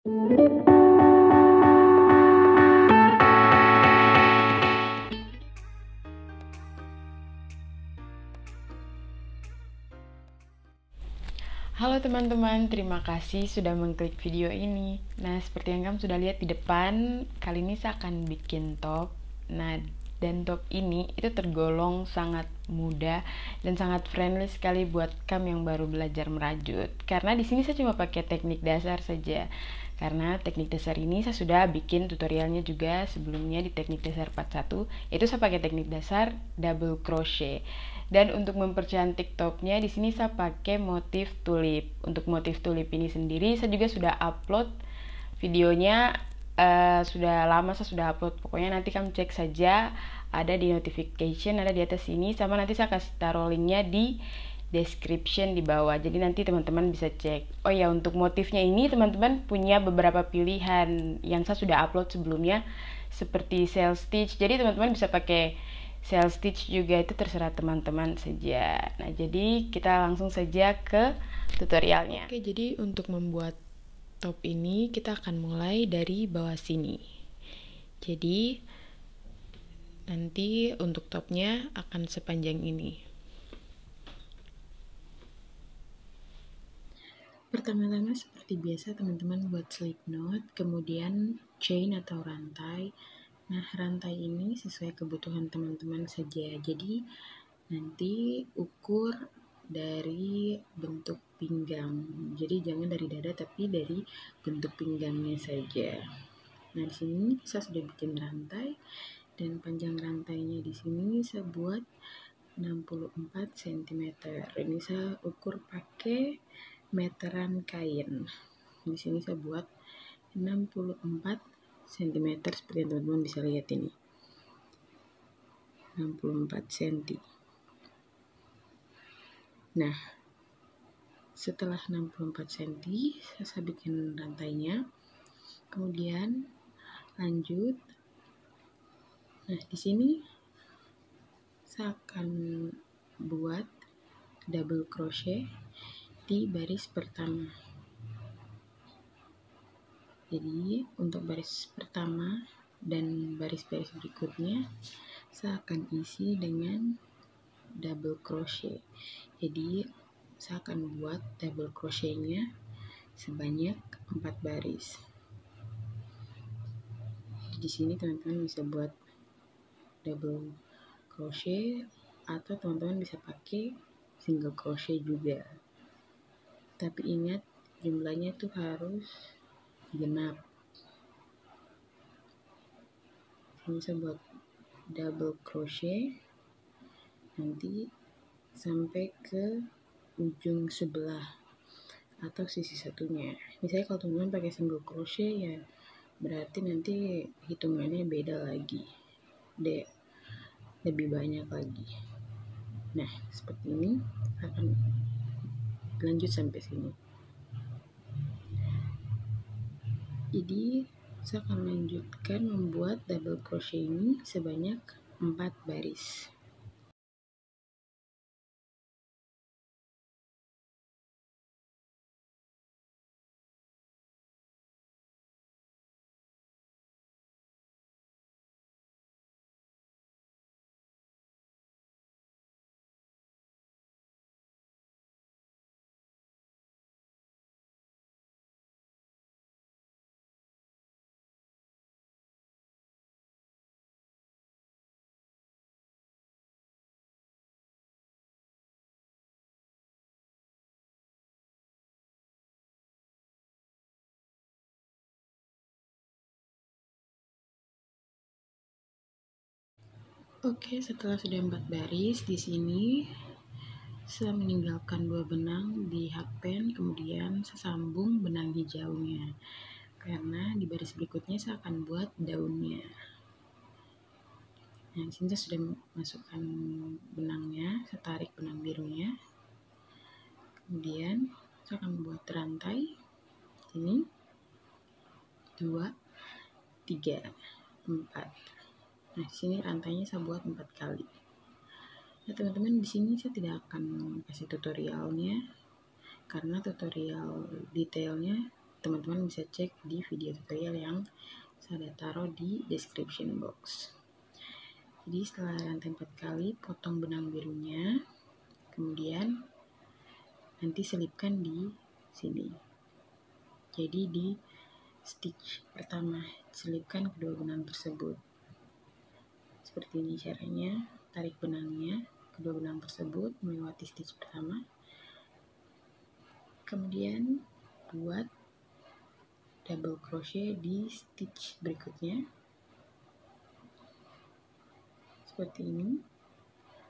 Halo teman-teman, terima kasih sudah mengklik video ini. Nah, seperti yang kamu sudah lihat di depan, kali ini saya akan bikin top. Nah, dan top ini itu tergolong sangat mudah dan sangat friendly sekali buat kamu yang baru belajar merajut. Karena di sini saya cuma pakai teknik dasar saja. Karena teknik dasar ini saya sudah bikin tutorialnya juga sebelumnya di teknik dasar part 1. Itu saya pakai teknik dasar double crochet. Dan untuk mempercantik topnya di sini saya pakai motif tulip. Untuk motif tulip ini sendiri saya juga sudah upload videonya, sudah lama saya sudah upload. Pokoknya nanti kamu cek saja, ada di notification, ada di atas sini, sama nanti saya kasih taruh linknya di description di bawah. Jadi nanti teman-teman bisa cek. Oh ya, untuk motifnya ini teman-teman punya beberapa pilihan yang saya sudah upload sebelumnya, seperti sail stitch. Jadi teman-teman bisa pakai sail stitch juga, itu terserah teman-teman saja. Nah, jadi kita langsung saja ke tutorialnya. Oke, jadi untuk membuat top ini kita akan mulai dari bawah sini. Jadi nanti untuk topnya akan sepanjang ini. Pertama-tama seperti biasa teman-teman buat slip knot, kemudian chain atau rantai. Nah, rantai ini sesuai kebutuhan teman-teman saja. Jadi nanti ukur dari bentuk pinggang. Jadi jangan dari dada tapi dari bentuk pinggangnya saja. Nah, di sini saya sudah bikin rantai dan panjang rantainya di sini saya buat 64 cm. Ini saya ukur pakai meteran kain. Di sini saya buat 64 cm seperti yang teman-teman bisa lihat ini. 64 cm. Nah, setelah 64 cm saya bikin rantainya. Kemudian lanjut. Nah, di sini saya akan buat double crochet di baris pertama. Jadi untuk baris pertama dan baris-baris berikutnya saya akan isi dengan double crochet. Jadi saya akan buat double crochetnya sebanyak 4 baris. Di sini teman-teman bisa buat double crochet atau teman-teman bisa pakai single crochet juga. Tapi ingat jumlahnya tuh harus genap. Ini saya buat double crochet nanti sampai ke ujung sebelah atau sisi satunya. Misalnya kalau teman-teman pakai single crochet ya berarti nanti hitungannya beda lagi, lebih banyak lagi. Nah, seperti ini akan lanjut sampai sini. Jadi saya akan lanjutkan membuat double crochet ini sebanyak 4 baris. Oke, setelah sudah 4 baris di sini saya meninggalkan 2 benang di hakpen, kemudian saya sambung benang hijaunya. Karena di baris berikutnya saya akan buat daunnya. Nah, di sini saya sudah masukkan benangnya, saya tarik benang birunya. Kemudian saya akan buat rantai. Ini 2, 3, 4. Nah, di sini rantainya saya buat 4 kali. Nah, teman-teman, di sini saya tidak akan kasih tutorialnya karena tutorial detailnya teman-teman bisa cek di video tutorial yang saya taruh di description box. Jadi setelah rantai 4 kali, potong benang birunya, kemudian nanti selipkan di sini. Jadi di stitch pertama, selipkan kedua benang tersebut. Seperti ini caranya, tarik benangnya, kedua benang tersebut melewati stitch pertama. Kemudian buat double crochet di stitch berikutnya. Seperti ini.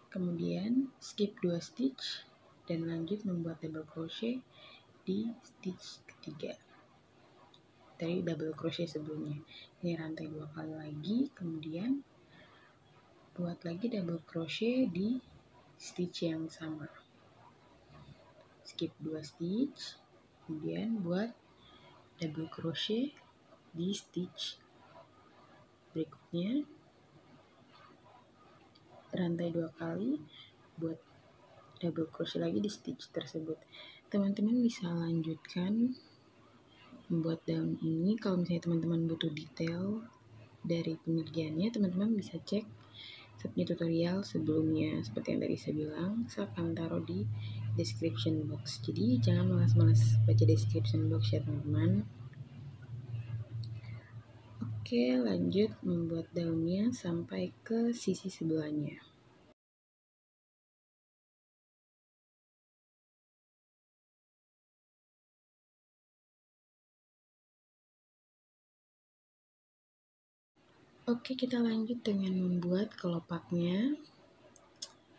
Kemudian skip 2 stitch dan lanjut membuat double crochet di stitch ketiga dari double crochet sebelumnya. Ini rantai 2 kali lagi, kemudian buat lagi double crochet di stitch yang sama. Skip 2 stitch, kemudian buat double crochet di stitch berikutnya, rantai 2 kali, buat double crochet lagi di stitch tersebut. Teman-teman bisa lanjutkan membuat daun ini. Kalau misalnya teman-teman butuh detail dari pengerjaannya, teman-teman bisa cek tutorial sebelumnya. Seperti yang tadi saya bilang, saya akan taruh di description box. Jadi jangan malas-malas baca description box ya teman-teman. Oke, lanjut membuat daunnya sampai ke sisi sebelahnya. Oke, kita lanjut dengan membuat kelopaknya.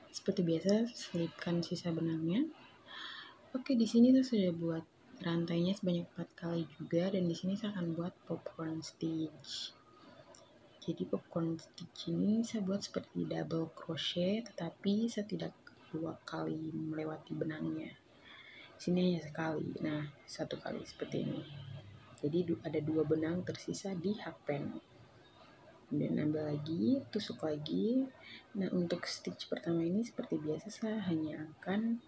Seperti biasa, selipkan sisa benangnya. Oke, di sini saya sudah buat rantainya sebanyak 4 kali juga, dan di sini saya akan buat popcorn stitch. Jadi popcorn stitch ini saya buat seperti double crochet, tetapi saya tidak 2 kali melewati benangnya. Sini hanya sekali. Nah, 1 kali seperti ini. Jadi ada 2 benang tersisa di hakpen. Kemudian ambil lagi, tusuk lagi. Nah, untuk stitch pertama ini seperti biasa saya hanya akan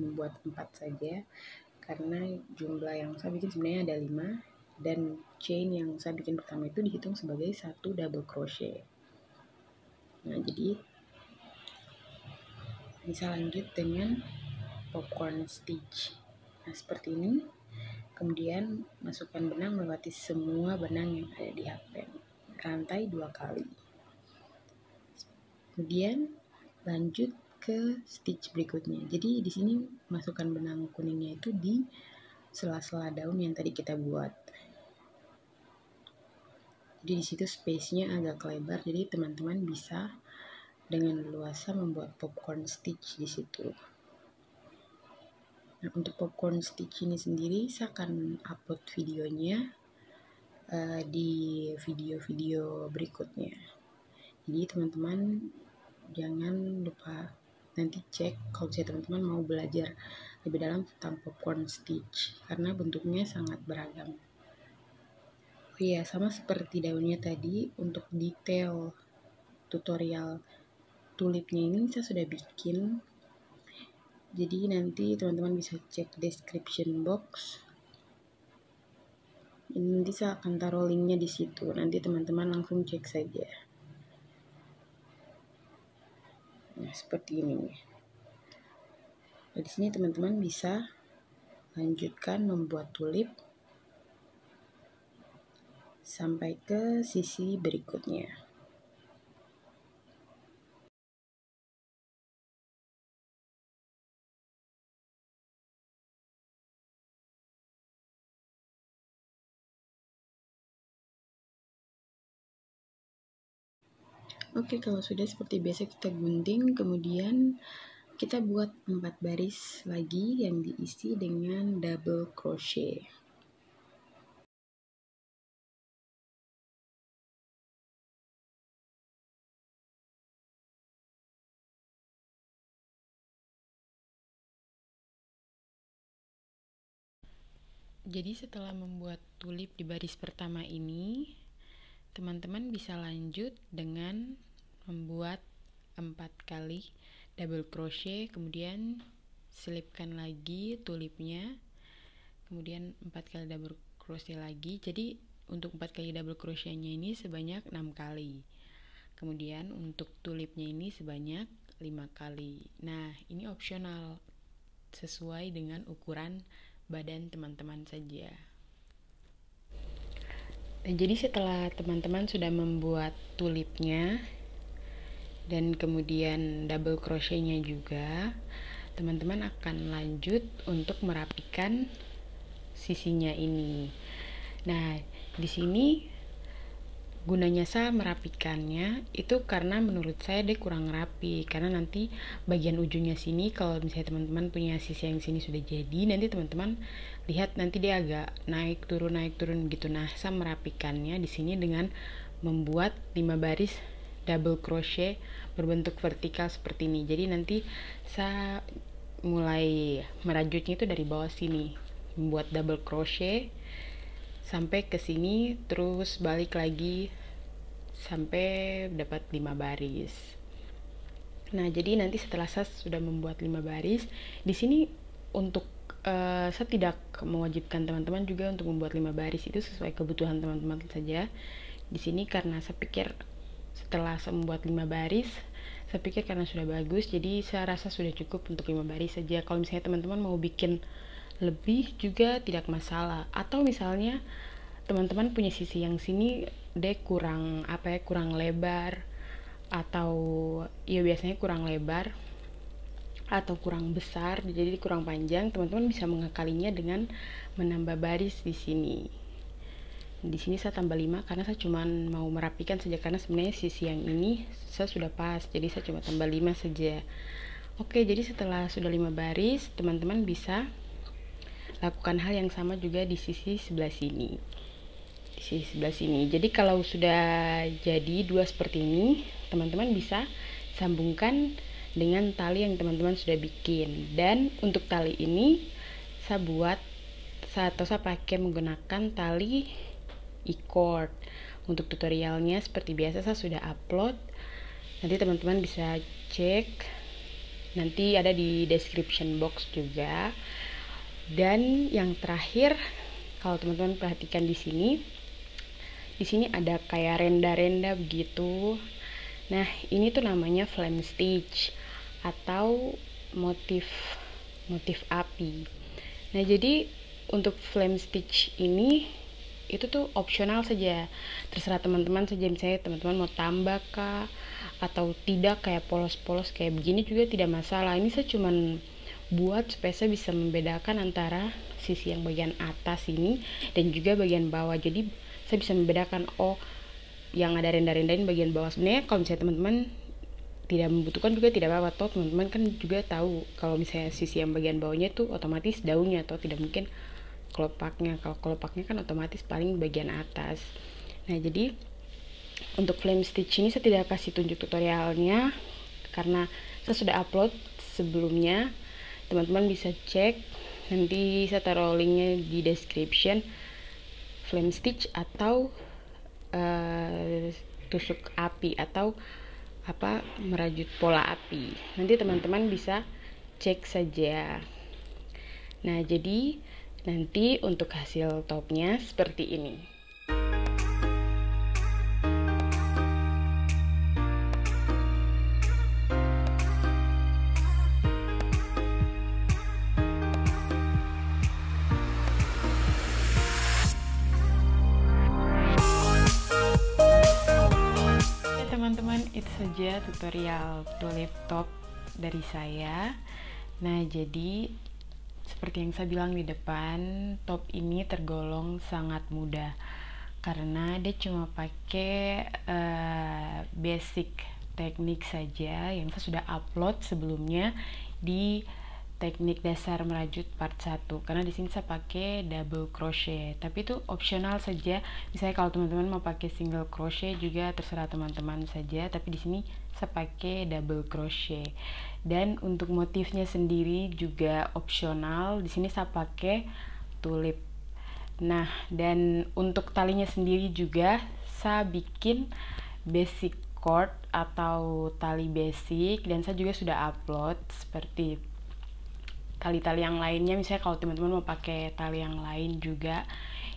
membuat 4 saja, karena jumlah yang saya bikin sebenarnya ada 5, dan chain yang saya bikin pertama itu dihitung sebagai 1 double crochet. Nah, jadi bisa lanjut dengan popcorn stitch. Nah, seperti ini. Kemudian masukkan benang melewati semua benang yang ada di hakpen. Rantai 2 kali. Kemudian lanjut ke stitch berikutnya. Jadi di sini masukkan benang kuningnya itu di sela-sela daun yang tadi kita buat. Jadi di situ space-nya agak lebar, jadi teman-teman bisa dengan leluasa membuat popcorn stitch di situ. Nah, untuk popcorn stitch ini sendiri saya akan upload videonya di video-video berikutnya. Jadi teman-teman jangan lupa nanti cek kalau misalnya teman-teman mau belajar lebih dalam tentang popcorn stitch, karena bentuknya sangat beragam. Oh iya, sama seperti daunnya tadi, untuk detail tutorial tulipnya ini saya sudah bikin. Jadi nanti teman-teman bisa cek description box. Ini nanti saya akan taruh linknya di situ. Nanti teman-teman langsung cek saja. Nah, seperti ini. Nah, di sini teman-teman bisa lanjutkan membuat tulip sampai ke sisi berikutnya. Oke, kalau sudah seperti biasa kita gunting, kemudian kita buat 4 baris lagi yang diisi dengan double crochet. Jadi setelah membuat tulip di baris pertama ini, teman-teman bisa lanjut dengan membuat 4 kali double crochet, kemudian selipkan lagi tulipnya, kemudian 4 kali double crochet lagi. Jadi untuk 4 kali double crochetnya ini sebanyak 6 kali. Kemudian untuk tulipnya ini sebanyak 5 kali. Nah, ini opsional sesuai dengan ukuran badan teman-teman saja. Dan jadi setelah teman-teman sudah membuat tulipnya dan kemudian double crochetnya juga, teman-teman akan lanjut untuk merapikan sisinya ini. Nah, di sini gunanya saya merapikannya itu karena menurut saya dia kurang rapi, karena nanti bagian ujungnya sini kalau misalnya teman-teman punya sisi yang sini sudah jadi, nanti teman-teman lihat nanti dia agak naik turun gitu. Nah, saya merapikannya di sini dengan membuat 5 baris double crochet berbentuk vertikal seperti ini. Jadi nanti saya mulai merajutnya itu dari bawah sini, membuat double crochet sampai ke sini, terus balik lagi sampai dapat 5 baris. Nah, jadi nanti setelah saya sudah membuat 5 baris, di sini untuk saya tidak mewajibkan teman-teman juga untuk membuat 5 baris, itu sesuai kebutuhan teman-teman saja. Di sini karena saya pikir setelah saya membuat 5 baris, saya pikir karena sudah bagus, jadi saya rasa sudah cukup untuk 5 baris saja. Kalau misalnya teman-teman mau bikin lebih juga tidak masalah, atau misalnya teman-teman punya sisi yang sini dia kurang kurang lebar, atau ya biasanya kurang lebar atau kurang besar, jadi kurang panjang, teman-teman bisa mengakalinya dengan menambah baris di sini. Di sini saya tambah 5 karena saya cuma mau merapikan saja, karena sebenarnya sisi yang ini saya sudah pas, jadi saya cuma tambah 5 saja. Oke, jadi setelah sudah 5 baris, teman-teman bisa lakukan hal yang sama juga di sisi sebelah sini. Di sisi sebelah sini. Jadi kalau sudah jadi dua seperti ini, teman-teman bisa sambungkan dengan tali yang teman-teman sudah bikin. Dan untuk tali ini saya pakai menggunakan tali e-cord. Untuk tutorialnya seperti biasa saya sudah upload. Nanti teman-teman bisa cek. Nanti ada di description box juga. Dan yang terakhir, kalau teman-teman perhatikan di sini ada kayak renda-renda begitu. Nah, ini tuh namanya flame stitch atau motif api. Nah, jadi untuk flame stitch ini itu tuh opsional saja, terserah teman-teman saja. Misalnya teman-teman mau tambah kah atau tidak, kayak polos-polos kayak begini juga tidak masalah. Ini saya cuman buat supaya saya bisa membedakan antara sisi yang bagian atas ini dan juga bagian bawah. Jadi saya bisa membedakan, oh yang ada renda-renda ini bagian bawah. Sebenarnya kalau misalnya teman-teman tidak membutuhkan juga tidak apa-apa, toh teman-teman kan juga tahu kalau misalnya sisi yang bagian bawahnya itu otomatis daunnya, atau tidak mungkin kelopaknya. Kalau kelopaknya kan otomatis paling bagian atas. Nah, jadi untuk flame stitch ini saya tidak kasih tunjuk tutorialnya karena saya sudah upload sebelumnya. Teman-teman bisa cek, nanti saya taruh linknya di description. Flame stitch atau tusuk api atau merajut pola api, nanti teman-teman bisa cek saja. Nah, jadi nanti untuk hasil topnya seperti ini. Teman-teman, itu saja tutorial tulip top dari saya. Nah, jadi seperti yang saya bilang di depan, top ini tergolong sangat mudah karena dia cuma pakai basic teknik saja yang saya sudah upload sebelumnya di teknik dasar merajut part 1. Karena di sini saya pakai double crochet, tapi itu opsional saja. Misalnya kalau teman-teman mau pakai single crochet juga terserah teman-teman saja, tapi di sini saya pakai double crochet. Dan untuk motifnya sendiri juga opsional. Di sini saya pakai tulip. Nah, dan untuk talinya sendiri juga saya bikin basic cord atau tali basic, dan saya juga sudah upload seperti tali-tali yang lainnya. Misalnya kalau teman-teman mau pakai tali yang lain juga,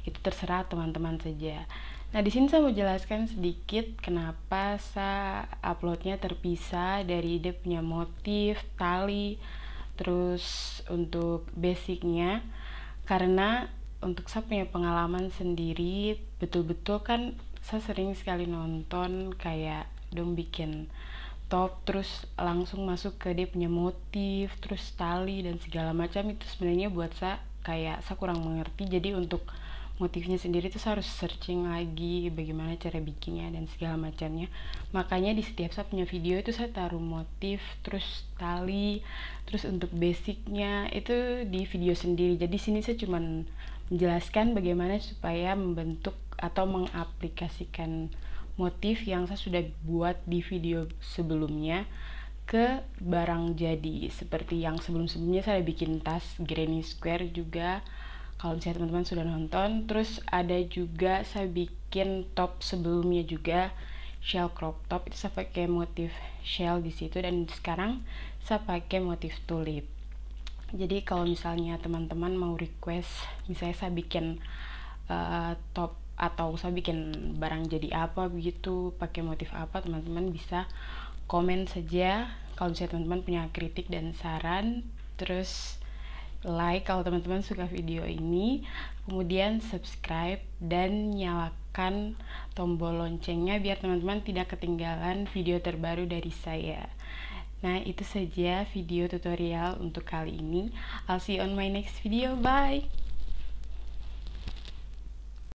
itu terserah teman-teman saja. Nah, di sini saya mau jelaskan sedikit kenapa saya uploadnya terpisah dari dia punya motif, tali, terus untuk basicnya. Karena untuk saya punya pengalaman sendiri, betul-betul kan saya sering sekali nonton kayak dong bikin top terus langsung masuk ke dia punya motif, terus tali dan segala macam. Itu sebenarnya buat saya kayak saya kurang mengerti. Jadi untuk motifnya sendiri tuh saya harus searching lagi bagaimana cara bikinnya dan segala macamnya. Makanya di setiap saya punya video itu saya taruh motif, terus tali, terus untuk basicnya itu di video sendiri. Jadi sini saya cuman menjelaskan bagaimana supaya membentuk atau mengaplikasikan motif yang saya sudah buat di video sebelumnya ke barang jadi. Seperti yang sebelum-sebelumnya saya bikin tas granny square juga, kalau misalnya teman-teman sudah nonton. Terus ada juga saya bikin top sebelumnya juga, shell crop top, itu saya pakai motif shell di situ, dan sekarang saya pakai motif tulip. Jadi kalau misalnya teman-teman mau request, misalnya saya bikin top atau saya bikin barang jadi apa begitu, pakai motif apa, teman-teman bisa komen saja kalau misalnya teman-teman punya kritik dan saran. Terus like kalau teman-teman suka video ini, kemudian subscribe dan nyalakan tombol loncengnya biar teman-teman tidak ketinggalan video terbaru dari saya. Nah, itu saja video tutorial untuk kali ini. I'll see you on my next video. Bye!